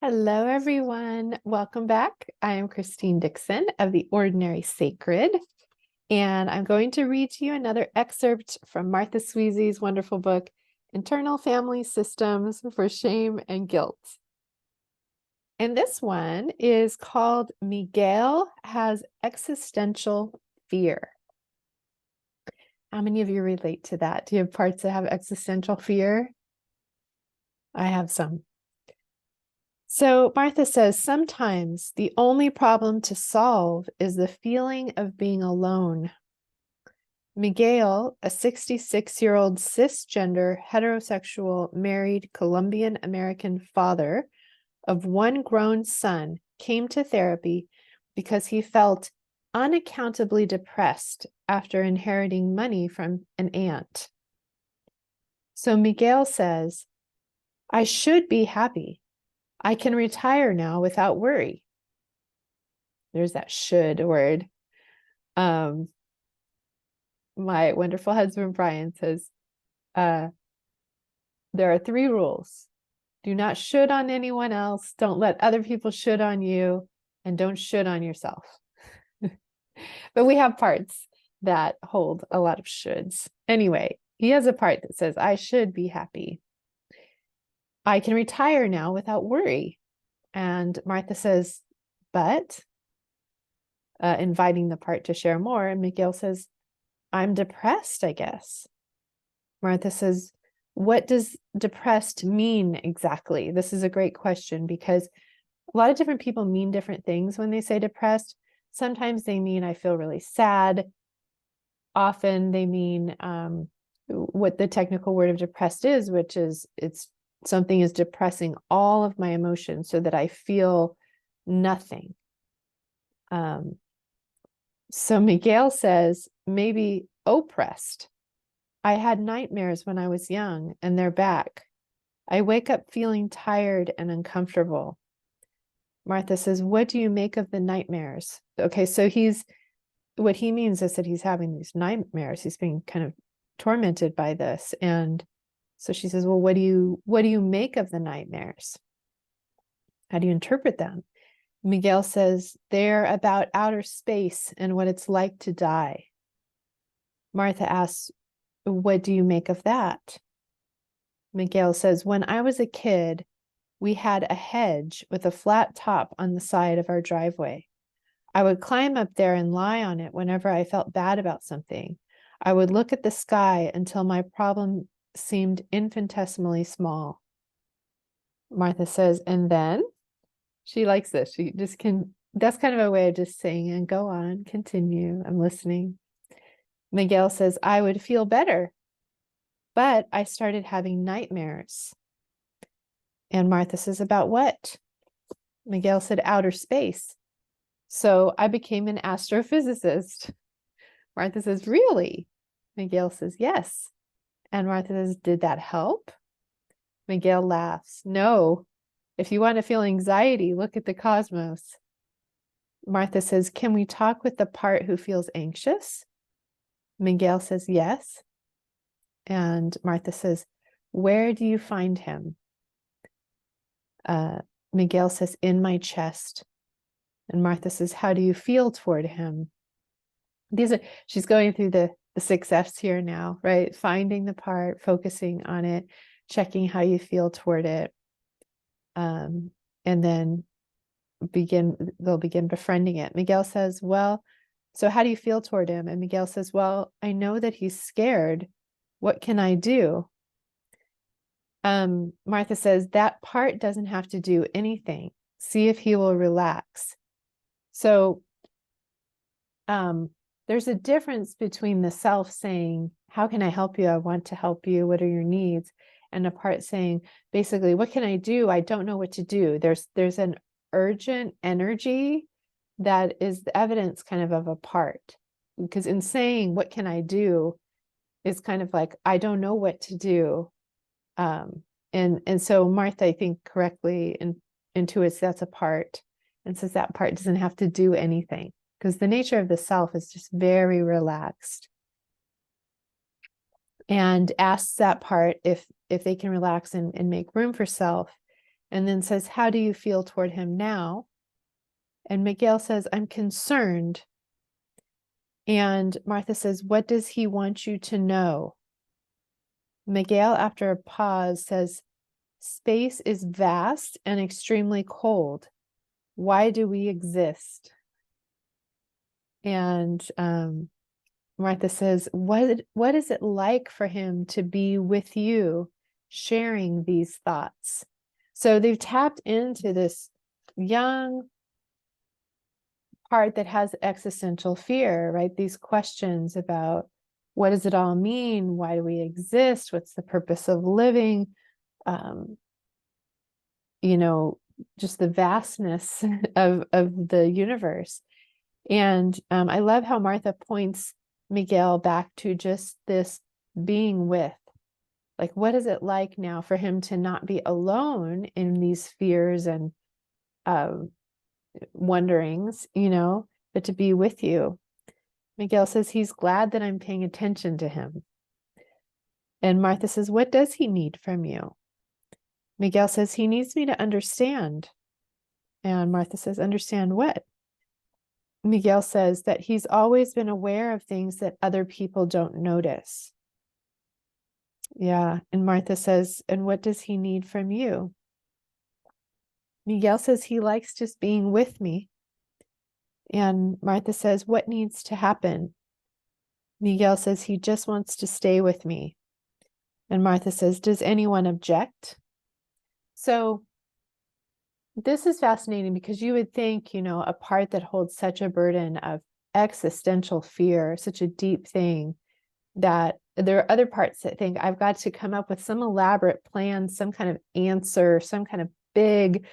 Hello, everyone. Welcome back. I am Christine Dixon of The Ordinary Sacred, and I'm going to read to you another excerpt from Martha Sweezy's wonderful book, Internal Family Systems for Shame and Guilt. And this one is called Miguel Has Existential Fear. How many of you relate to that? Do you have parts that have existential fear? I have some. So Martha says, sometimes the only problem to solve is the feeling of being alone. Miguel, a 66-year-old cisgender, heterosexual, married Colombian American father of one grown son, came to therapy because he felt unaccountably depressed after inheriting money from an aunt. So Miguel says, I should be happy. I can retire now without worry. There's that should word. My wonderful husband, Brian, says, there are 3 rules. Do not should on anyone else. Don't let other people should on you. And don't should on yourself. But we have parts that hold a lot of shoulds. Anyway, he has a part that says, I should be happy. I can retire now without worry. And Martha says, but, inviting the part to share more. And Miguel says, I'm depressed, I guess. Martha says, what does depressed mean exactly? This is a great question because a lot of different people mean different things when they say depressed. Sometimes they mean I feel really sad. Often they mean what the technical word of depressed is, which is something is depressing all of my emotions so that I feel nothing. So Miguel says, maybe oppressed. I had nightmares when I was young, and they're back. I wake up feeling tired and uncomfortable. Martha says, what do you make of the nightmares? Okay, so what he means is that he's having these nightmares. He's being kind of tormented by this. And so she says, well, what do you make of the nightmares? How do you interpret them? Miguel says, they're about outer space and what it's like to die. Martha asks, what do you make of that? Miguel says, when I was a kid, we had a hedge with a flat top on the side of our driveway. I would climb up there and lie on it whenever I felt bad about something. I would look at the sky until my problem seemed infinitesimally small. Martha says, and then? She likes this. She just that's kind of a way of just saying, and go on, continue, I'm listening. Miguel says, I would feel better, but I started having nightmares. And Martha says, about what? Miguel said, outer space. So I became an astrophysicist. Martha says, really? Miguel says, yes. And Martha says, did that help? Miguel laughs. No. If you want to feel anxiety, look at the cosmos. Martha says, can we talk with the part who feels anxious? Miguel says, yes. And Martha says, where do you find him? Miguel says, in my chest. And Martha says, how do you feel toward him? She's going through the 6 F's here now, right? Finding the part, focusing on it, checking how you feel toward it. And then they'll begin befriending it. Miguel says, well, so how do you feel toward him? And Miguel says, well, I know that he's scared. What can I do? Martha says, that part doesn't have to do anything. See if he will relax. So there's a difference between the self saying, how can I help you? I want to help you. What are your needs? And a part saying, basically, what can I do? I don't know what to do. There's an urgent energy that is the evidence kind of a part. Because in saying, what can I do? Is kind of like, I don't know what to do. And so Martha, I think correctly intuits that's a part and says that part doesn't have to do anything because the nature of the self is just very relaxed. And asks that part if they can relax and make room for self. and then says, how do you feel toward him now? And Miguel says, I'm concerned. And Martha says, what does he want you to know? Miguel, after a pause, says, space is vast and extremely cold. Why do we exist? And Martha says, what is it like for him to be with you, sharing these thoughts? So they've tapped into this young part that has existential fear, right? These questions about what does it all mean? Why do we exist? What's the purpose of living? You know, just the vastness of the universe. And I love how Martha points Miguel back to just this being with. Like, what is it like now for him to not be alone in these fears and wonderings, you know, but to be with you? Miguel says he's glad that I'm paying attention to him. And Martha says, what does he need from you? Miguel says he needs me to understand. And Martha says, understand what? Miguel says that he's always been aware of things that other people don't notice. Yeah. And Martha says, and what does he need from you? Miguel says he likes just being with me. And Martha says, what needs to happen? Miguel says he just wants to stay with me. And Martha says, does anyone object? So this is fascinating because you would think, you know, a part that holds such a burden of existential fear, such a deep thing, that there are other parts that think I've got to come up with some elaborate plan, some kind of answer, some kind of big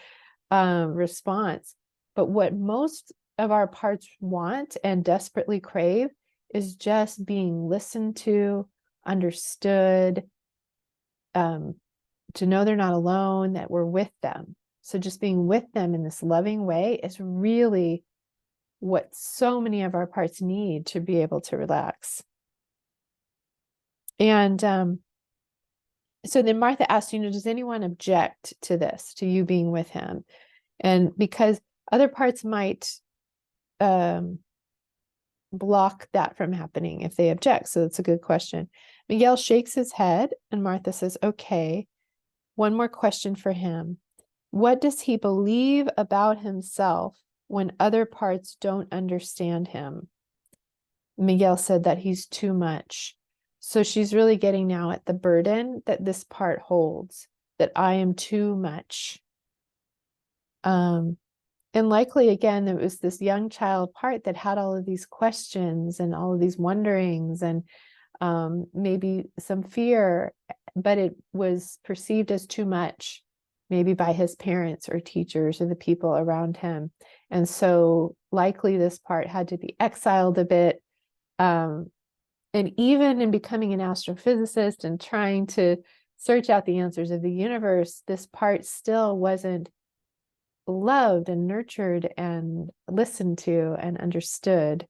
response. But what most of our parts want and desperately crave is just being listened to, understood, to know they're not alone, that we're with them. So just being with them in this loving way is really what so many of our parts need to be able to relax. And so then Martha asked, you know, does anyone object to this, to you being with him? And because other parts might block that from happening if they object. So that's a good question. Miguel shakes his head and Martha says, okay, one more question for him. What does he believe about himself when other parts don't understand him? Miguel said that he's too much. So she's really getting now at the burden that this part holds, that I am too much. And likely, again, there was this young child part that had all of these questions and all of these wonderings and maybe some fear, but it was perceived as too much, maybe by his parents or teachers or the people around him. And so likely this part had to be exiled a bit. And even in becoming an astrophysicist and trying to search out the answers of the universe, this part still wasn't loved and nurtured and listened to and understood.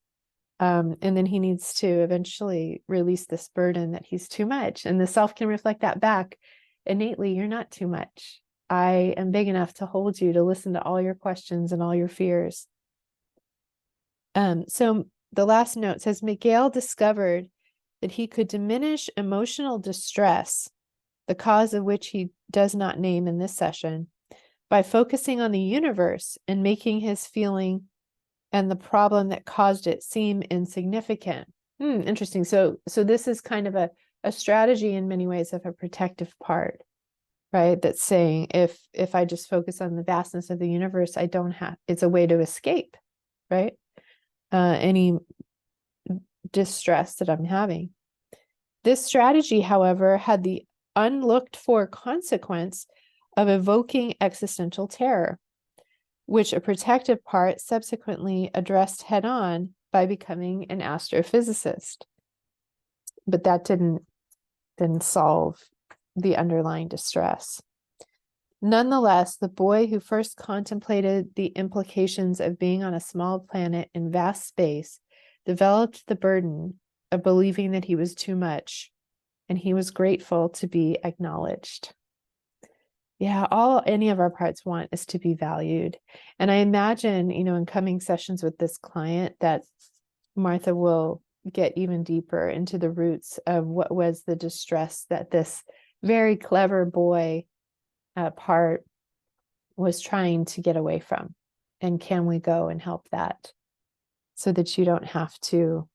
And then he needs to eventually release this burden that he's too much. And the self can reflect that back innately. You're not too much. I am big enough to hold you, to listen to all your questions and all your fears. So the last note says, Miguel discovered that he could diminish emotional distress, the cause of which he does not name in this session, by focusing on the universe and making his feeling and the problem that caused it seem insignificant. Interesting. So this is kind of a strategy in many ways of a protective part, right? That's saying if I just focus on the vastness of the universe, I don't have, it's a way to escape, right? Any distress that I'm having. This strategy, however, had the unlooked for consequence of evoking existential terror, which a protective part subsequently addressed head on by becoming an astrophysicist. But that didn't solve the underlying distress. Nonetheless, the boy who first contemplated the implications of being on a small planet in vast space developed the burden of believing that he was too much, and he was grateful to be acknowledged. Yeah, all any of our parts want is to be valued. And I imagine, in coming sessions with this client that Martha will get even deeper into the roots of what was the distress that this very clever boy part was trying to get away from. And can we go and help that so that you don't have to,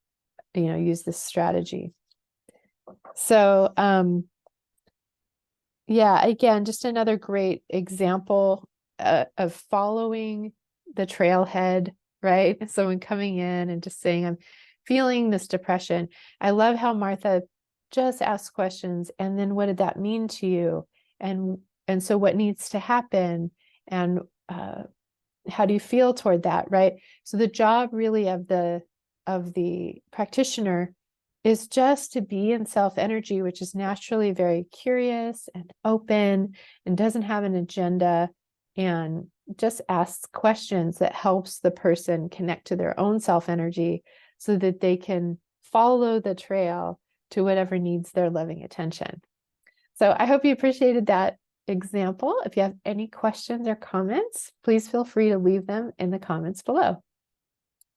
use this strategy? So, yeah, again, just another great example of following the trailhead, right? Someone coming in and just saying, I'm feeling this depression. I love how Martha just asks questions, and then what did that mean to you? And so what needs to happen? And how do you feel toward that, right? So the job really of the practitioner is just to be in self energy, which is naturally very curious and open and doesn't have an agenda, and just asks questions that helps the person connect to their own self energy so that they can follow the trail to whatever needs their loving attention. So I hope you appreciated that example. If you have any questions or comments, please feel free to leave them in the comments below.